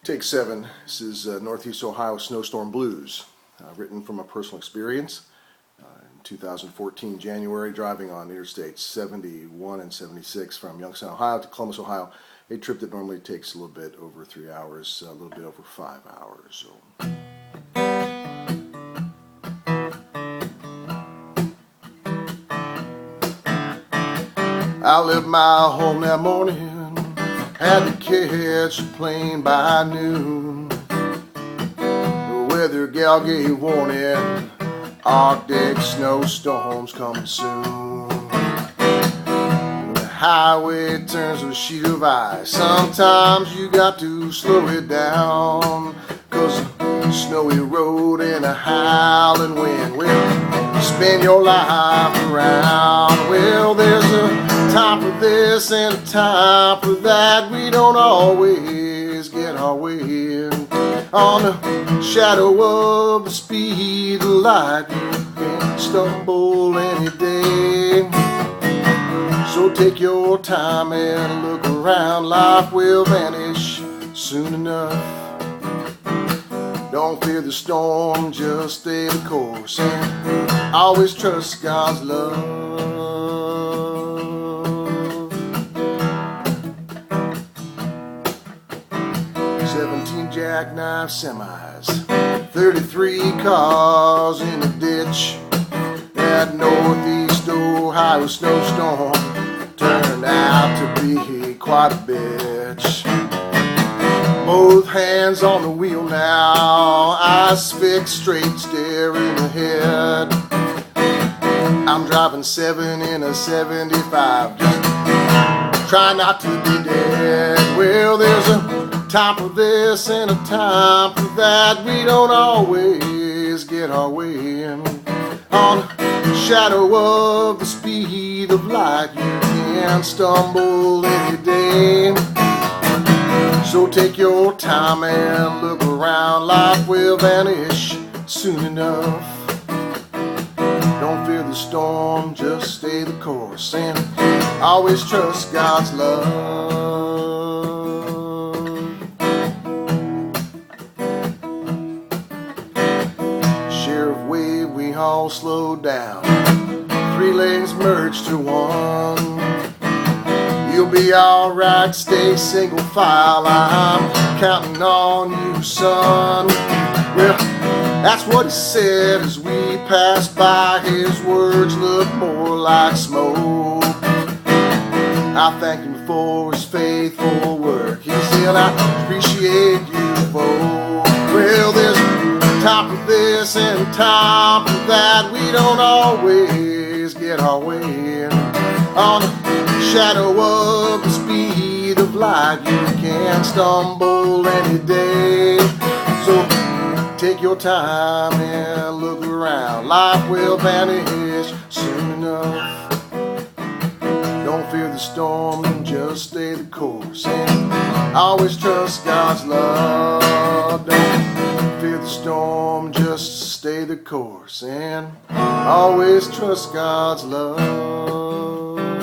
Take 7. This is Northeast Ohio Snowstorm Blues, written from a personal experience. In 2014 January, driving on Interstate 71 and 76 from Youngstown, Ohio to Columbus, Ohio, a trip that normally takes a little bit over 3 hours, a little bit over 5 hours. I left my home that morning, had to catch a plane by noon. The weather gal gave warning, Arctic snowstorms coming soon. The highway turns to a sheet of ice. Sometimes you got to slow it down, 'cause a snowy road and a howling wind will spin your life around. Well, there's a time for this and a time for that. We don't always get our way in. On the shadow of the speed of light, you can stumble any day. So take your time and look around. Life will vanish soon enough. Don't fear the storm, just stay the course and always trust God's love. 17 jackknife semis, 33 cars in the ditch. That Northeast Ohio snowstorm turned out to be quite a bitch. Both hands on the wheel now, eyes fixed straight, staring ahead. I'm driving 7 in a 75, just try not to be dead. Well, there's a time for this and a time for that. We don't always get our way in. On the shadow of the speed of light, you can stumble any day. So take your time and look around. Life will vanish soon enough. Don't fear the storm, just stay the course and always trust God's love. Share of wave, we all slow down. 3 lanes merge to one. You'll be alright, stay single file. I'm counting on you, son. Well, that's what he said as we passed by. His words look more like smoke. I thank him for his faithful work. He said, I appreciate you, folks. Well, there's time for this and time for that. We don't always get our way in. On the shadow of the speed of light, you can stumble any day. So take your time and look around. Life will vanish soon enough. Don't fear the storm, just stay the course and always trust God's love. Don't fear the storm, just stay the course and always trust God's love.